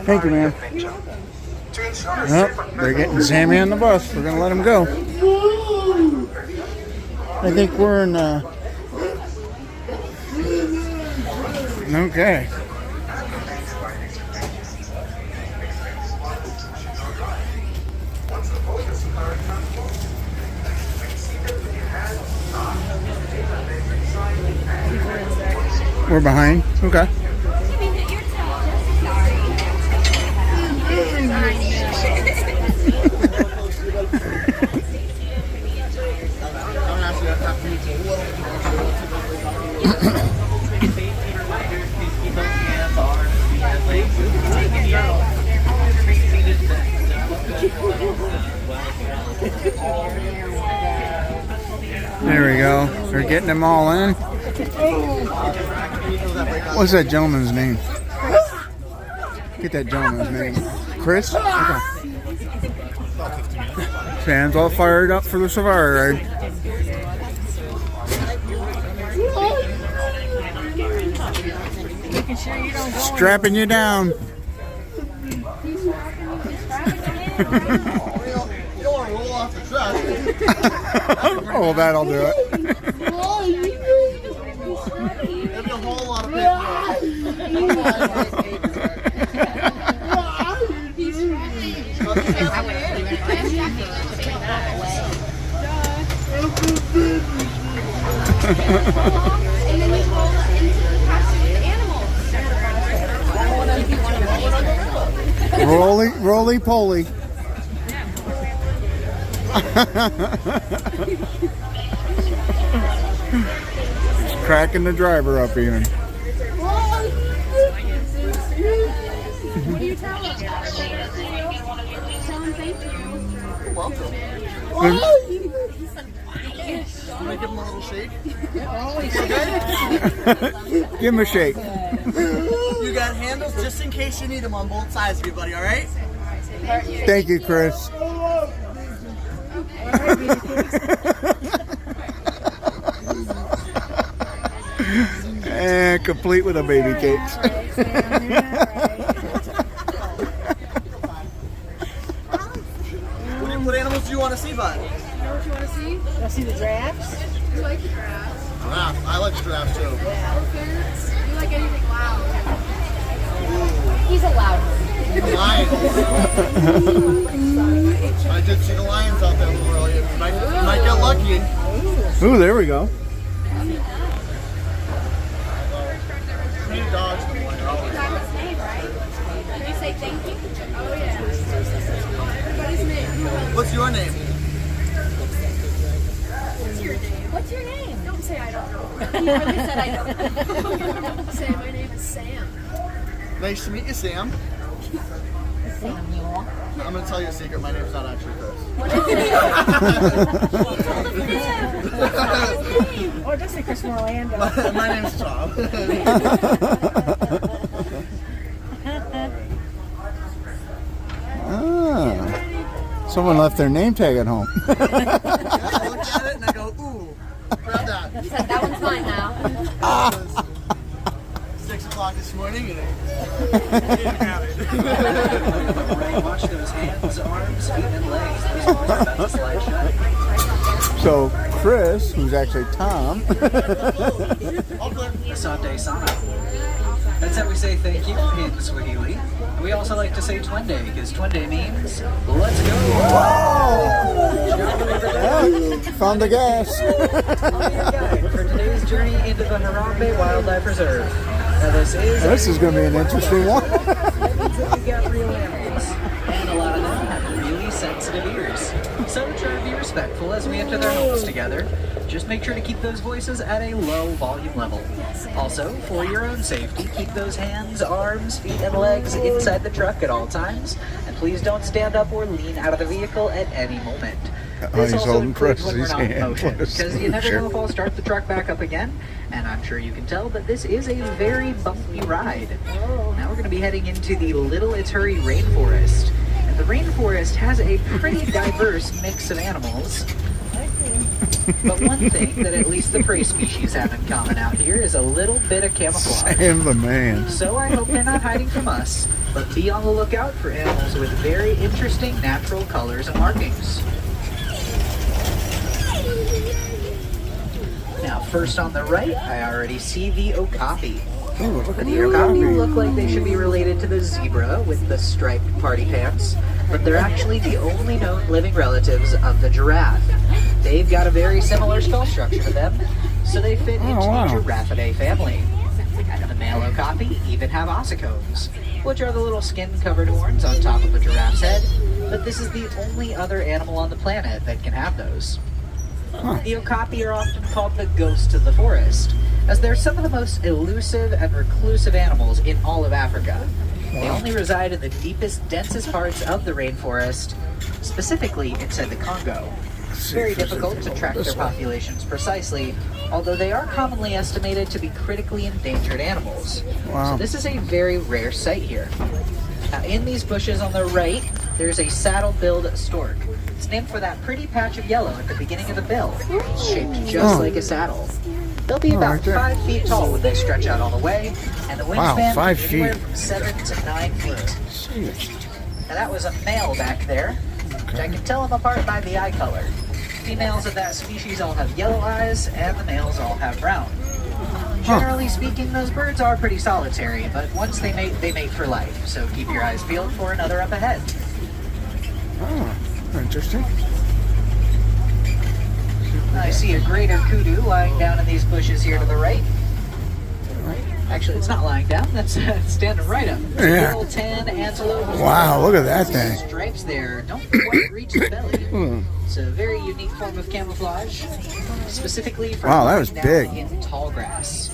Thank you, ma'am. Well, they're getting Sammy on the bus. We're gonna let him go. I think we're in. Okay. We're behind. Okay. There we go. They're getting them all in. What's that gentleman's name? Get that gentleman's name. Chris? Okay. Fans all fired up for the safari ride. Strapping you down. Oh, that'll do it. There'll be a whole lot of And then we roll into the pasture with the animals. Roly poly. He's cracking the driver up even. What do you tell him? Tell him thank you. You're welcome. I'm gonna give him a little shake. Give him a shake. You got handles just in case you need them on both sides of you, buddy, alright? Thank you, Chris. And complete with a baby cakes. What animals do you want to see, bud? You know what you want to see? You want to see the giraffes? You like the giraffes. Giraffe. I like giraffes too. Elephants. You like anything loud. He's a loud one. Lions. I did see the lions out there a little earlier. You might get lucky. Ooh, there we go. Dogs. You got his name, right? Did you say thank you? Oh, yeah. Everybody's name. What's your name? What's your name? What's your name? Don't say I don't know. He really said I don't. Say my name is Sam. Nice to meet you, Sam. Samuel. I'm gonna tell you a secret. My name's not actually Chris. Or just say Chris Orlando. My name's Tom. Someone left their name tag at home. I look at it and I go, ooh, grab that. He said that one's mine now. 6 o'clock this morning and Watch those hands, arms, feet, and legs. Those balls are about to slide shut. So Chris, who's actually Tom, Asante Sana. That's how we say thank you in Swahili. We also like to say Twende, because Twende means let's go. found the gas. I'll be your guide for today's journey into the Harambe Wildlife Reserve. Now this This is going to be an interesting one. That means that we've got real animals, and a lot of them have really sensitive ears. So try to be respectful as we enter their homes together. Just make sure to keep those voices at a low volume level. Also, for your own safety, keep those hands, arms, feet, and legs inside the truck at all times. And please don't stand up or lean out of the vehicle at any moment. This he's also holding includes when we're Presley's not in hand. motion, What a because you never know if I'll start the truck back up again. And I'm sure you can tell that this is a very bumpy ride. Now we're going to be heading into the Little Ituri rainforest. And the rainforest has a pretty diverse mix of animals. But one thing that at least the prey species have in common out here is a little bit of camouflage. Sam the man. So I hope they're not hiding from us, but be on the lookout for animals with very interesting natural colors and markings. Now, first on the right, I already see the okapi. Ooh, look at The okapi look like they should be related to the zebra with the striped party pants, but they're actually the only known living relatives of the giraffe. They've got a very similar skull structure to them, so they fit into the Giraffidae family. And the male okapi even have ossicones, which are the little skin-covered horns on top of a giraffe's head, but this is the only other animal on the planet that can have those. The okapi are often called the ghosts of the forest, as they're some of the most elusive and reclusive animals in all of Africa. They only reside in the deepest, densest parts of the rainforest, specifically inside the Congo. It's very difficult to track their populations precisely, although they are commonly estimated to be critically endangered animals. So this is a very rare sight here. Now, in these bushes on the right, there's a saddle-billed stork. It's named for that pretty patch of yellow at the beginning of the bill. It's shaped just like a saddle. They'll be about 5 feet tall when they stretch out all the way, and the wingspan can be anywhere from 7 to 9 feet. Now that was a male back there, which I can tell them apart by the eye color. Females of that species all have yellow eyes, and the males all have brown. Generally speaking, those birds are pretty solitary, but once they mate for life, so keep your eyes peeled for another up ahead. Oh, interesting. I see a greater kudu lying down in these bushes here to the right. Actually, it's not lying down, that's standing right up. It's a little tan antelope. Wow, look at that thing. Stripes there don't quite reach the belly. It's a very unique form of camouflage, specifically for big in tall grass.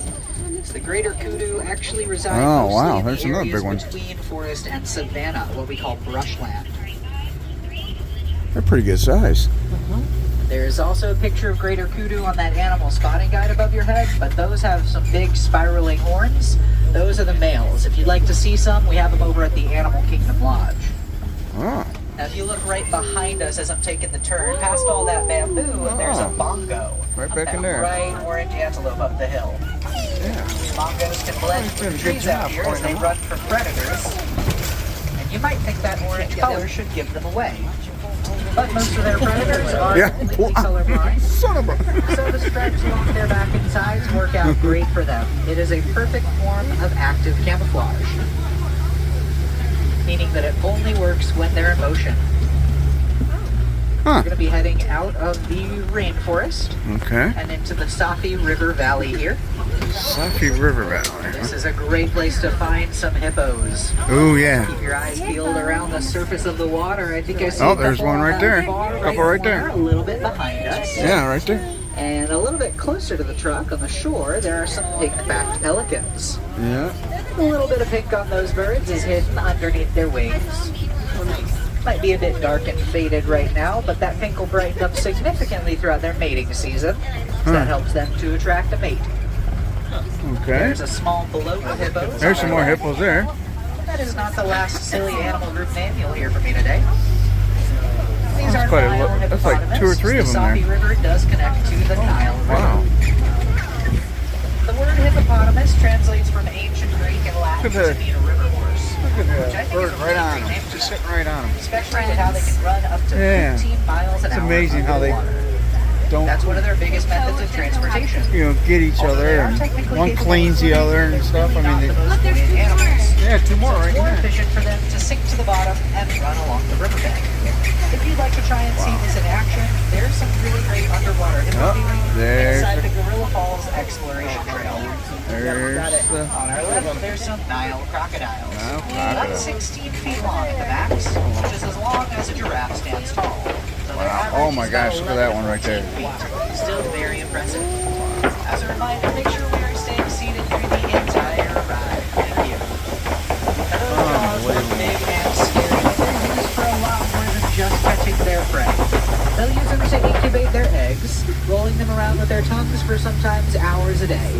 So the greater kudu actually reside mostly in the areas between forest and savanna, what we call brushland. They're pretty good size. There's also a picture of greater kudu on that animal spotting guide above your head, but those have some big spiraling horns. Those are the males. If you'd like to see some, we have them over at the Animal Kingdom Lodge. Now, if you look right behind us as I'm taking the turn, past all that bamboo, there's a bongo. Right back in there. Bright orange antelope up the hill. Bongos can blend with the trees out here as they run from predators. And you might think that orange color should give them away. But most of their predators are completely colorblind. So the stripes along their back and sides work out great for them. It is a perfect form of active camouflage, meaning that it only works when they're in motion. We're going to be heading out of the rainforest and into the Safi River Valley here. Safi River Valley. This is a great place to find some hippos. Oh, yeah. Keep your eyes peeled around the surface of the water. I think I see there's one right there. A couple right there. A little bit behind us. Yeah, right there. And a little bit closer to the truck on the shore, there are some pink-backed pelicans. Yeah. A little bit of pink on those birds is hidden underneath their wings. Might be a bit dark and faded right now, but that pink will brighten up significantly throughout their mating season. So that helps them to attract a mate. There's a small bloat of hippos. There's some more hippos there. That is not the last silly animal group name you'll hear from me today. These are quite Nile hippopotamus. that's like 2 or 3 of them The Safi River does connect to the Nile River. Wow. The word hippopotamus translates from ancient Greek and Latin to mean a river horse. Look at that bird right on him. Just sitting right on him. Especially with how they can run up to 15 miles an hour. It's amazing how they don't. That's one of their biggest methods of transportation. Get each other, and one cleans the other and stuff. I mean, Yeah, 2 more right more there. efficient for them to sink to the bottom and run along the riverbank. If you'd like to try and see this in action, there's some really great underwater hippo viewing inside the Gorilla Falls Exploration Trail. On our left, there's some Nile crocodiles. About 16 feet long at the max, which is as long as a giraffe stands tall. So Oh my gosh, look at that one right there. Still very impressive. As a reminder, make sure we are staying seated through the entire ride. Thank you. Those jaws are big and scary, but they're used for a lot more than just catching their prey. They'll use them to incubate their eggs, rolling them around with their tongues for sometimes hours a day.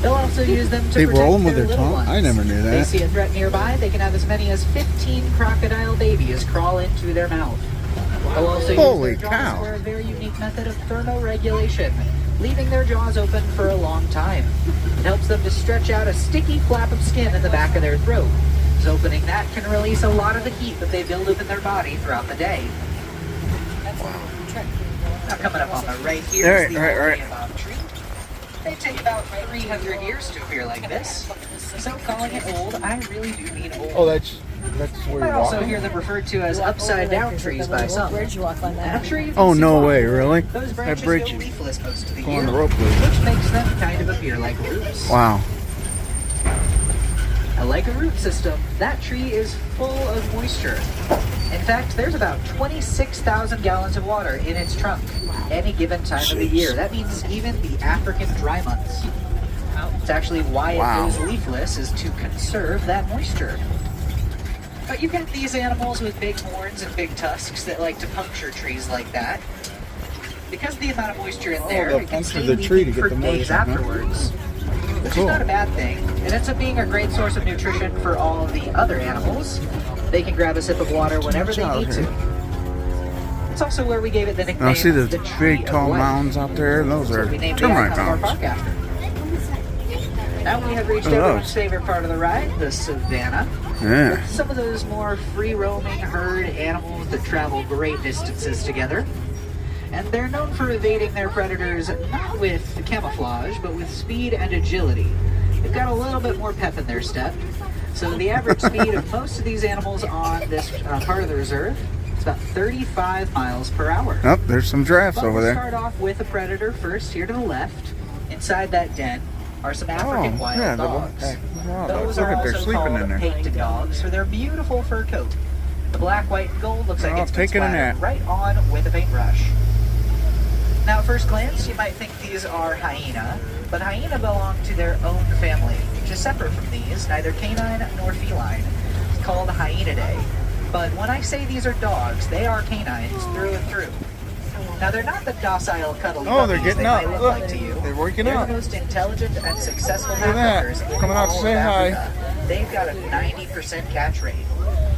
They'll also use them to protect roll them with their their little tongue? ones. I never knew that. They see a threat nearby, they can have as many as 15 crocodile babies crawl into their mouth. They'll also Holy use their cow. jaws for a very unique method of thermoregulation, leaving their jaws open for a long time. It helps them to stretch out a sticky flap of skin in the back of their throat. So opening that can release a lot of the heat that they build up in their body throughout the day. Now coming up on the right here is the Old tree. They take about 300 years to appear like this. So calling it old, I really do mean old. Oh, that's where I you're also walking? hear them referred to as upside down trees by some. Bridge walk on And that. I'm sure you can Oh, see no why. way, really? Those That branches bridge go is leafless most of the going year, the rope loop. which makes them kind of appear like roots. Wow. Now, like a root system, that tree is full of moisture. In fact, there's about 26,000 gallons of water in its trunk any given time of the year. That means even the African dry months. It's actually why Wow. it goes leafless, is to conserve that moisture. But you get these animals with big horns and big tusks that like to puncture trees like that. Because of the amount of moisture in there, they'll it can puncture stay the tree to leafing get for the days moisture, huh? afterwards. Which Cool. is not a bad thing. It ends up being a great source of nutrition for all of the other animals. They can grab a sip of water whenever they need to. It's also where we gave it the nickname. Now see the Tree big of tall Life. mounds out there? Those So are we named the termite icon of our mounds. park after. Now we have reached Look at everyone's those. favorite part of the ride, the Savannah. Yeah. Some of those more free-roaming herd animals that travel great distances together. And they're known for evading their predators not with camouflage, but with speed and agility. They've got a little bit more pep in their step. So the average speed of most of these animals on this part of the reserve is about 35 miles per hour. Oh, there's some giraffes But over we'll there. start off with a predator first, here to the left. Inside that den are some African wild yeah, the dogs. wild Those dogs. Look are at they're also sleeping called in there. painted dogs for their beautiful fur coat. The black, white, and gold looks like Oh, it's been taking a splattered nap. right on with a paintbrush. Now, at first glance, you might think these are hyena, but hyena belong to their own family, which is separate from these, neither canine nor feline. It's called Hyenidae. But when I say these are dogs, they are canines through and through. Now, they're not the docile, cuddly Oh, they're puppies getting they up. might look Look, like to you. they're waking They're up. the most intelligent and successful Look at that. half-workers in Coming out to all of say hi. Africa. They've got a 90% catch rate.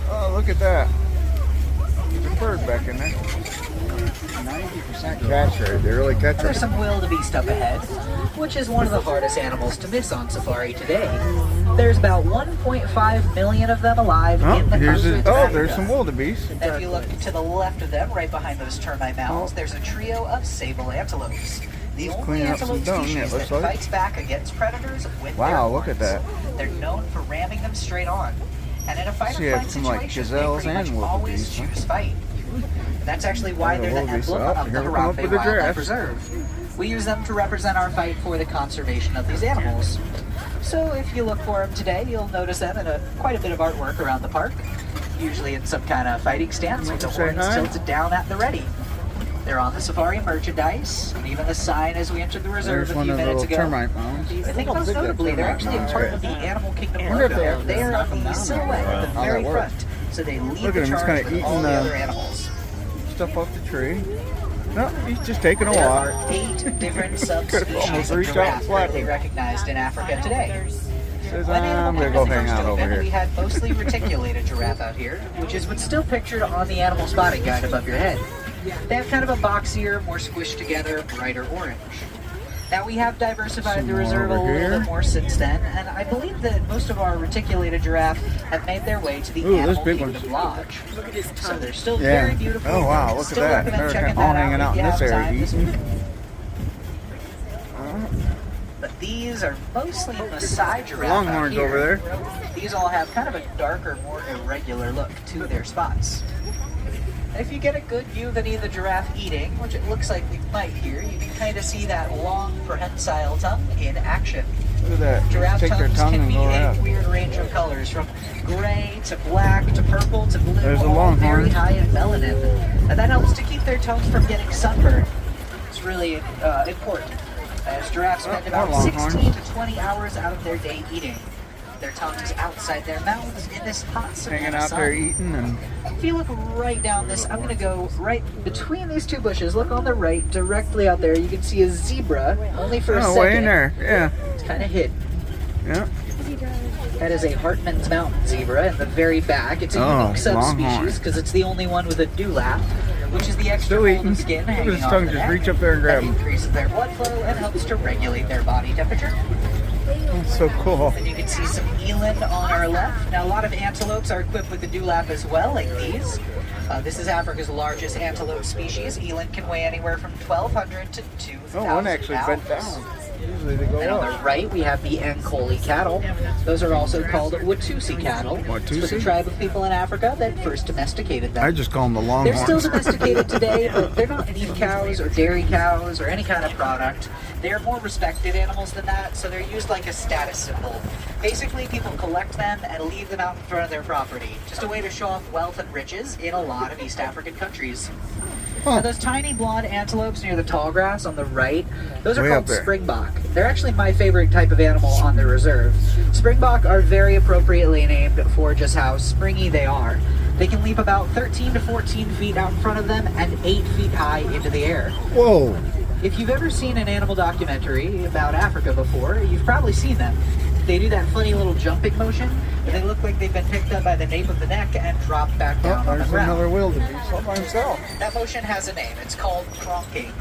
Oh, look at that. There's a bird back in there. 90% catch rate. They really catch There's it. some wildebeest up ahead, which is one of the hardest animals to miss on safari today. There's about 1.5 million of them alive Oh, in the here's country. there's some wildebeest. And if you look to the left of them, right behind those termite mounds, there's a trio of sable antelopes. The only cleaning up some antelope dung, species it looks that like. fights back against predators with Wow, their look at horns. that. They're known for ramming them straight on. And in a fight See, or flight it's some, like, situation, they gazelles pretty much and always wildebeest, huh? choose fight. And that's actually why Yeah, they're the wildebeest emblem up. of the Here we come up Harambe with the Wildlife giraffes. Reserve. We use them to represent our fight for the conservation of these animals. So if you look for them today, you'll notice them in quite a bit of artwork around the park, usually in some kind of fighting stance with the Say horns hi. tilted down at the ready. They're on the safari merchandise, and even the sign as we entered the reserve There's a one few of the minutes little ago. termite mounds. I think most notably, they're actually a part of the Animal Kingdom wonder if logo. they'll They are knock them the down silhouette at the How that very works. front, so they lead Look the at him, he's charge kinda with all eating the the- other animals. Stuff off the tree. No, he's just taking a There walk. are 8 different Could've subspecies almost of reached out and giraffe slapped currently him. recognized in Africa today. Says, When I'm Animal gonna go Kingdom hang first out over opened, we here. had mostly reticulated giraffe out here, which is what's still pictured on the animal spotting guide above your head. They have kind of a boxier, more squished together, brighter orange. Now we have diversified Some the more reserve a over little here. bit more since then, and I believe that most of our reticulated giraffe have made their way to the Ooh, those Animal big Kingdom Lodge. So they're still Yeah. very beautiful. Oh, wow, look at Still that. recommend They're checking all that hanging out if in you this have area time this eating. week. But these are mostly Maasai giraffe out Longhorns here. over there. These all have kind of a darker, more irregular look to their spots. And if you get a good view of any of the giraffe eating, which it looks like we might here, you can kind of see that long prehensile tongue in action. Look at that. Giraffe Take their tongues tongue can and be go a around. weird range of colors, from gray to black to purple to blue, There's a all very longhorn. high in melanin. And that helps to keep their tongues from getting sunburned. It's really important, as giraffes spend about more longhorns. 16 to 20 hours out of their day eating. Their tongues outside their mouths in this hot Hanging Savannah out sun. there eating and If you look right down this, I'm going to go right between these two bushes. Look on the right, directly out there. You can see a zebra, only for a second. way in there. Yeah. It's kind of hidden. Yeah. That is a Hartman's Mountain zebra in the very back. It's a Oh, unique subspecies longhorn. because it's the only one with a dewlap, which is the extra Still fold eating. of skin Look at hanging his off tongue the just neck. reach up there and grab That him. increases their blood flow and helps to regulate their body temperature. That's so cool. And you can see some eland on our left. Now, a lot of antelopes are equipped with a dewlap as well, like these. This is Africa's largest antelope species. Eland can weigh anywhere from 1,200 to 2,000 Oh, one actually bent pounds. down. Usually they go And on up. the right, we have the Ankoli cattle. Those are also called Watusi cattle. It's for the Watusi? tribe of people in Africa that first domesticated them. I just call them the They're still longhorns. domesticated today, but they're not beef cows or dairy cows or any kind of product. They're more respected animals than that, so they're used like a status symbol. Basically, people collect them and leave them out in front of their property. Just a way to show off wealth and riches in a lot of East African countries. Now, those tiny blonde antelopes near the tall grass on the right, those are Way called up there. springbok. They're actually my favorite type of animal on the reserve. Springbok are very appropriately named for just how springy they are. They can leap about 13 to 14 feet out in front of them and 8 feet high into the air. Whoa. If you've ever seen an animal documentary about Africa before, you've probably seen them. They do that funny little jumping motion, and they look like they've been picked up by the nape of the neck and dropped back Oh, down on the there's ground. another wildebeest all by himself. That motion has a name. It's called pronking.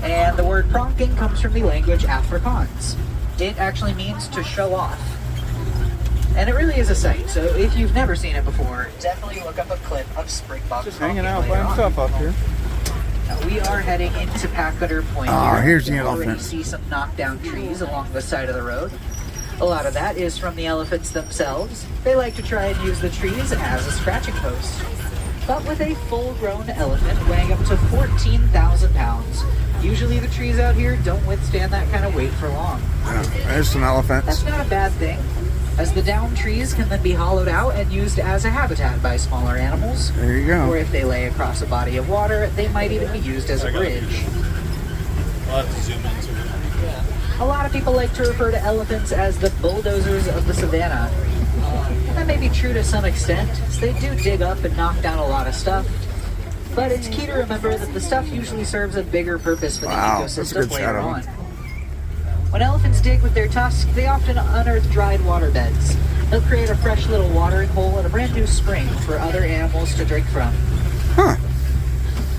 And the word pronking comes from the language Afrikaans. It actually means to show off. And it really is a sight. So if you've never seen it before, definitely look up a clip of Springbok Just pronking hanging out by later on. himself up here. Now, we are heading into Packcutter Point Oh, here. here's the You can already elephant. see some knockdown trees along the side of the road. A lot of that is from the elephants themselves. They like to try and use the trees as a scratching post. But with a full-grown elephant weighing up to 14,000 pounds, usually the trees out here don't withstand that kind of weight for long. Yeah, there's some elephants. That's not a bad thing, as the downed trees can then be hollowed out and used as a habitat by smaller animals. There you Or go. if they lay across a body of water, they might even be used as a bridge. I'll have to zoom into it. A lot of people like to refer to elephants as the bulldozers of the savannah. And that may be true to some extent, as they do dig up and knock down a lot of stuff. But it's key to remember that the stuff usually serves a bigger purpose for the Wow, that's a good ecosystem shot later of on. him. When elephants dig with their tusks, they often unearth dried waterbeds. They'll create a fresh little watering hole and a brand new spring for other animals to drink from. Huh.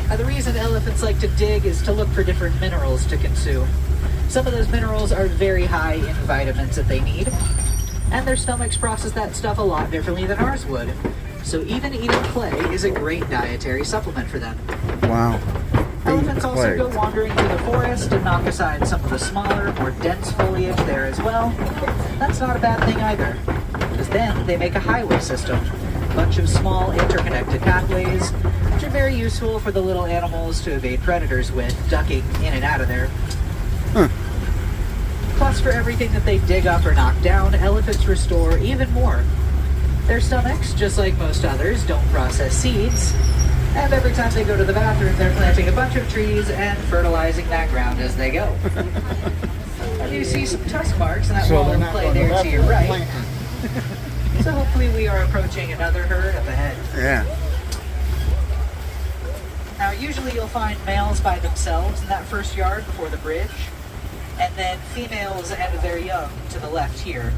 Now, the reason elephants like to dig is to look for different minerals to consume. Some of those minerals are very high in vitamins that they need, and their stomachs process that stuff a lot differently than ours would. So even eating clay is a great dietary supplement for them. Wow. Elephants also clay. go wandering through the forest and knock aside some of the smaller, more dense foliage there as well. That's not a bad thing either, because then they make a highway system. A bunch of small interconnected pathways, which are very useful for the little animals to evade predators with, ducking in and out of there. Huh. Plus, for everything that they dig up or knock down, elephants restore even more. Their stomachs, just like most others, don't process seeds, and every time they go to the bathroom, they're planting a bunch of trees and fertilizing that ground as they go. And you see some tusk marks in that wall of clay there to your right. So hopefully we are approaching another herd up ahead. Yeah. Now, usually you'll find males by themselves in that first yard before the bridge, and then females and their young to the left here.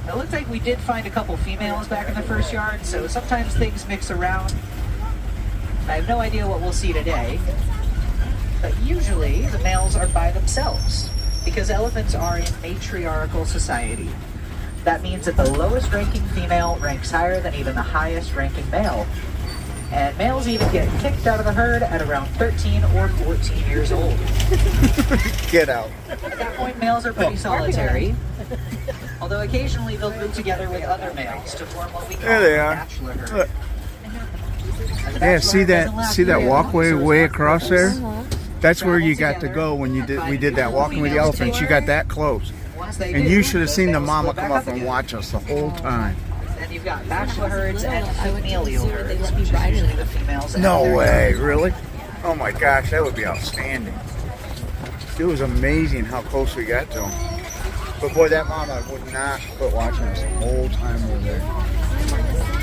It looks like we did find a couple females back in the first yard, so sometimes things mix around. I have no idea what we'll see today, but usually the males are by themselves, because elephants are a matriarchal society. That means that the lowest ranking female ranks higher than even the highest ranking male. And males even get kicked out of the herd at around 13 or 14 years old. Get out. At that point, males are pretty solitary. Although occasionally they'll group together with other males to form what we call There they a are. bachelor herd. Look. And the Yeah, bachelor see herd that doesn't last see that very long, walkway so it's way not across close. there? That's where you got to go when we did that walking with the elephants. You got that close. Once they And do, you should have those seen the males mama split back come up and again. watch us the whole time. Then you've got bachelor herds and familial They herds, let me which is ride in usually it. the females. and No their way, young. really? Oh my gosh, that would be outstanding. It was amazing how close we got to him. But boy, that mama would not quit watching us the whole time we were there.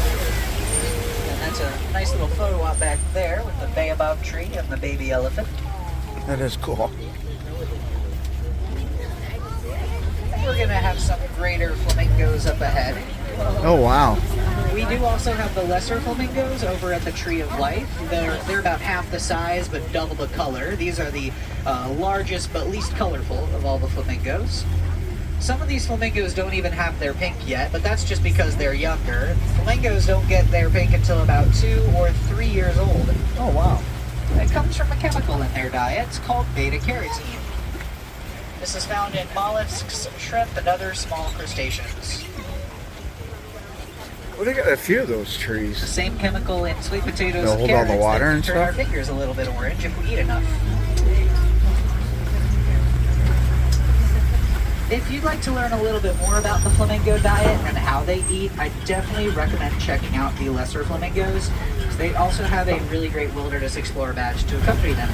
And that's a nice little photo op back there with the baobab tree and the baby elephant. That is cool. We're gonna have some greater flamingos up ahead. Oh, wow. We do also have the lesser flamingos over at the Tree of Life. They're about half the size but double the color. These are the largest but least colorful of all the flamingos. Some of these flamingos don't even have their pink yet, but that's just because they're younger. Flamingos don't get their pink until about 2 or 3 years old. Oh, wow. It comes from a chemical in their diet. It's called beta-carotene. This is found in mollusks, shrimp, and other small crustaceans. Well, they got a few of those trees. The same chemical in sweet potatoes They'll and hold all the carrots water that and can turn our stuff? fingers a little bit orange if we eat enough. If you'd like to learn a little bit more about the flamingo diet and how they eat, I definitely recommend checking out the lesser flamingos. They also have a really great Wilderness Explorer badge to accompany them.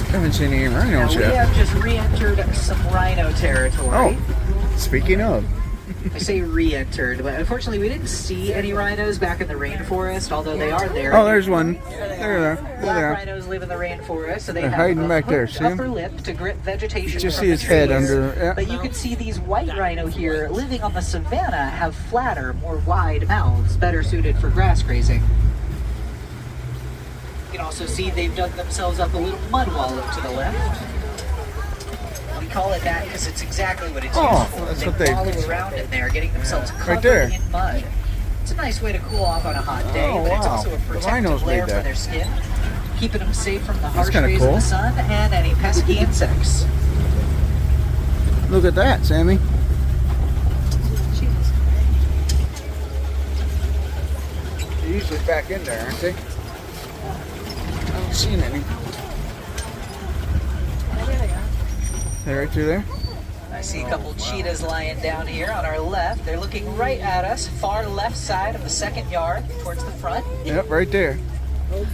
I haven't seen any Now, rhinos we yet. have just re-entered some rhino territory. Oh, speaking of. I say re-entered, but unfortunately we didn't see any rhinos back in the rainforest, although they are there. Oh, there's one. There. Black There. rhinos live in the rainforest, so they They're have hiding a back there, hooked see 'em? upper lip to grip vegetation. Just from see the his head trees. under. Yeah. But you can see these white rhino here living on the Savannah have flatter, more wide mouths, better suited for grass grazing. You can also see they've dug themselves up a little mud wallow to the left. We call it that because it's exactly what it's Oh, used for. that's They what they- wallow around in there, getting themselves covered there. in mud. It's a nice way to cool off on a hot day, Oh, but it's wow. also a The rhinos protective made layer for that. their skin, keeping them safe from the harsh kinda rays of cool. the sun and any pesky insects. Look at that, Sammy. They're usually back in there, aren't they? I haven't seen any. They're right through there? I see a couple cheetahs lying down here on our left. They're looking right at us, far left side of the second yard towards the front. Yep, right there.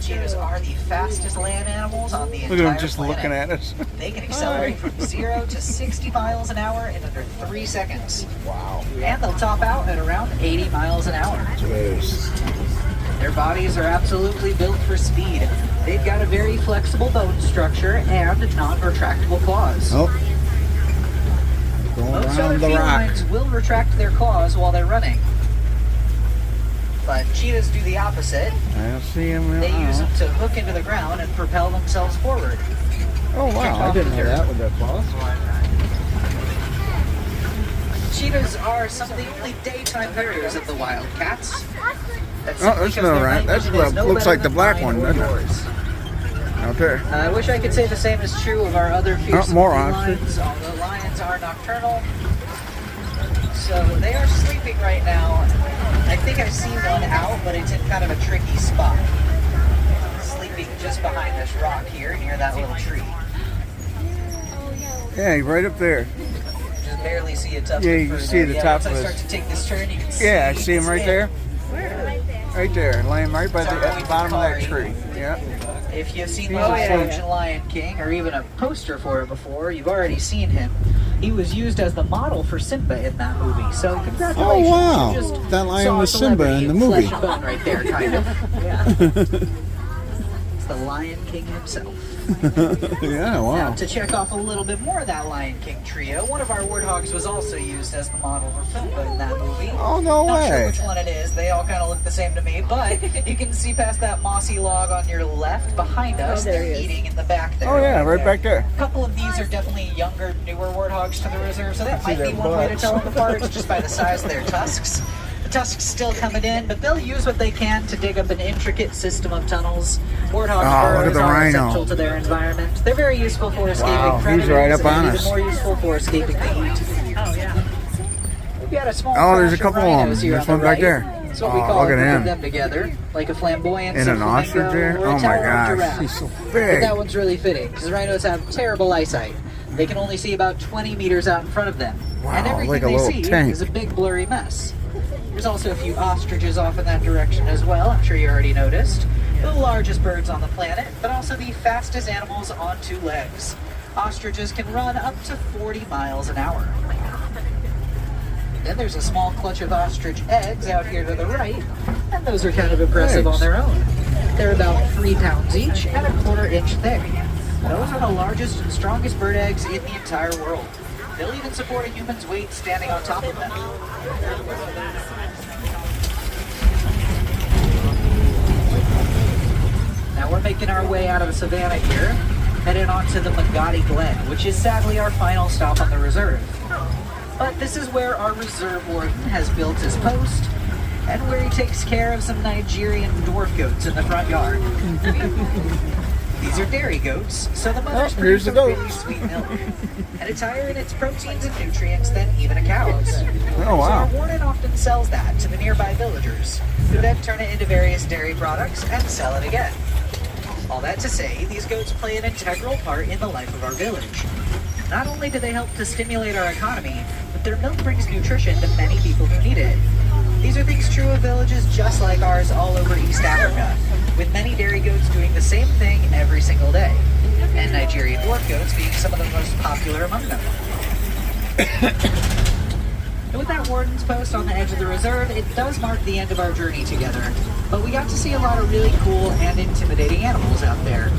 Cheetahs are the fastest land animals on the entire Look at them just planet. looking at us. They can accelerate from 0 to 60 miles an hour in under 3 seconds. Wow. And they'll top out at around 80 miles an hour. Jeez. Their bodies are absolutely built for speed. They've got a very flexible bone structure and non-retractable claws. Oh. Going Most other around the rock. felines will retract their claws while they're running. But cheetahs do the opposite. I don't see him. They use them to hook into the ground and propel themselves forward. Oh, wow. I didn't know that with that boss. Cheetahs are some of the only daytime predators of the wildcats. That's Oh, simply there's because no their rhino. night That's vision is no looks better like the than black mine one, or doesn't it? yours. Out there. I wish I could say the same is true of our other fearsome more felines, although lions are nocturnal. So they are sleeping right now. I think I see one out, but it's in kind of a tricky spot. Sleeping just behind this rock here, near that little tree. Yeah, he's right up there. Just barely see a tuft Yeah, of you fur see there. the Yeah, top once I of start his- to take this turn, you can see. Yeah, I see him his right head. there. Right there, laying right by the at the bottom of that tree. Yeah. If you've seen Oh, the yeah, live-action Lion King, or even a poster for it before, you've already seen him. He was used as the model for Simba in that movie. So congratulations! Oh, wow. You just That lion saw a was Simba in celebrity the movie. Flesh and bone right there, kind of. Yeah. It's the Lion King himself. Yeah, Now, wow. to check off a little bit more of that Lion King trio, one of our warthogs was also used as the model for Simba in that movie. Oh, no Not sure way. which one it is. They all kind of look the same to me, but you can see past that mossy log on your left behind us. there They're he is. eating in the back there. Oh, yeah, right back there. A couple of these are definitely younger, newer warthogs to the reserve, so that See might be their one way to butts. tell them apart, just by the size of their tusks. The tusks still coming in, but they'll use what they can to dig up an intricate system of tunnels. Warthog Oh, look at burrows the are rhino. essential to their environment. They're very useful for escaping Wow, he's predators, right up and on even us. more useful for escaping the heat. Oh, yeah. We've got a small Oh, there's a crash of couple of 'em. rhinos here There's on one the back right. there. That's what we Oh, call look at a group him. of them together, like a flamboyant And an ostrich there? or a Oh, my tower gosh. giraffe. He's so But big. that one's really fitting because rhinos have terrible eyesight. They can only see about 20 meters out in front of them. Wow, and everything like a they little see tank. is a big blurry mess. There's also a few ostriches off in that direction as well, I'm sure you already noticed. The largest birds on the planet, but also the fastest animals on 2 legs. Ostriches can run up to 40 miles an hour. Then there's a small clutch of ostrich eggs out here to the right, and those are kind of impressive Eggs. on their own. They're about 3 pounds each and a 1/4 inch thick. Those are the largest and strongest bird eggs in the entire world. They'll even support a human's weight standing on top of them. Now we're making our way out of the savannah here, headed on to the Magadi Glen, which is sadly our final stop on the reserve. But this is where our reserve warden has built his post, and where he takes care of some Nigerian dwarf goats in the front yard. These are dairy goats, so the mothers here's produce the a goat. really sweet milk, and it's higher in its proteins and nutrients than even a cow's. Oh, wow. So our warden often sells that to the nearby villagers, who then turn it into various dairy products and sell it again. All that to say, these goats play an integral part in the life of our village. Not only do they help to stimulate our economy, but their milk brings nutrition to many people who need it. These are things true of villages just like ours all over East Africa, with many dairy goats doing the same thing every single day, and Nigerian dwarf goats being some of the most popular among them. And with that warden's post on the edge of the reserve, it does mark the end of our journey together, but we got to see a lot of really cool and intimidating animals out there.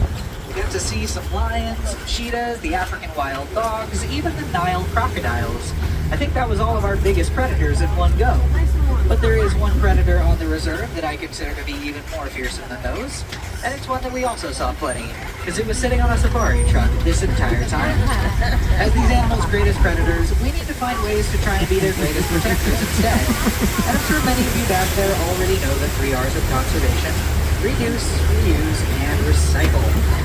We got to see some lions, some cheetahs, the African wild dogs, even the Nile crocodiles. I think that was all of our biggest predators in one go. But there is one predator on the reserve that I consider to be even more fearsome than those, and it's one that we also saw plenty, because it was sitting on a safari truck this entire time. As these animals' greatest predators, we need to find ways to try and be their greatest protectors instead. And I'm sure many of you back there already know the 3 R's of conservation: reduce, reuse, and recycle.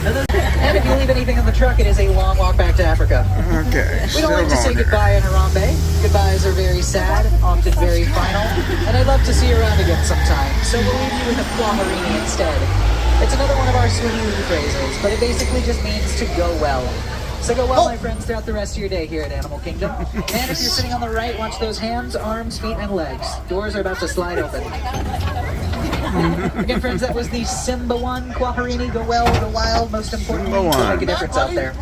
And if you leave anything in the truck, it is a long walk back to Africa. Okay, We still don't like to say going goodbye in Harambe. Goodbyes are very sad, often very final, and I'd love to see you around again sometime. So we'll leave you with a Quaharini instead. It's another one of our Swahili phrases, but it basically just means to go well. So go well, my friends, throughout the rest of your day here at Animal Kingdom. And if you're sitting on the right, watch those hands, arms, feet, and legs. Doors are about to slide open. Again, friends, that was the Simba one. Quaharini, go well, go wild. Most importantly, Simba go one. make a difference out there.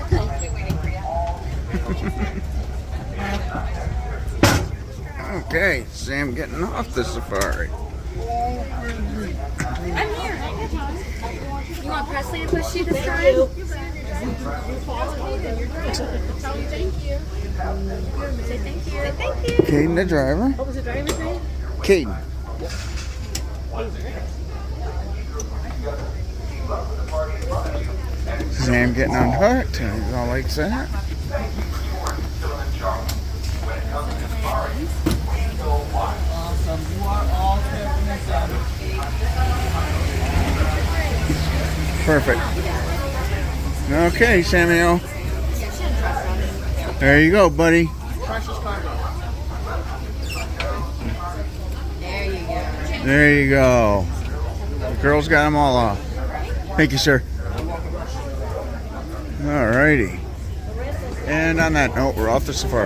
Okay, Sam getting off the safari. I'm here. You want Presley to push you this time? Tell me thank you. Say thank you. Say thank you. Caden, the driver. What was the driver's name? Caden. Sam getting unhooked. He's all like that. Awesome. You are all carefully done. Perfect. Okay, Samuel. There you go, buddy. There you go. The girls got them all off. Thank you, sir. Alrighty. And on that note, we're off the safari.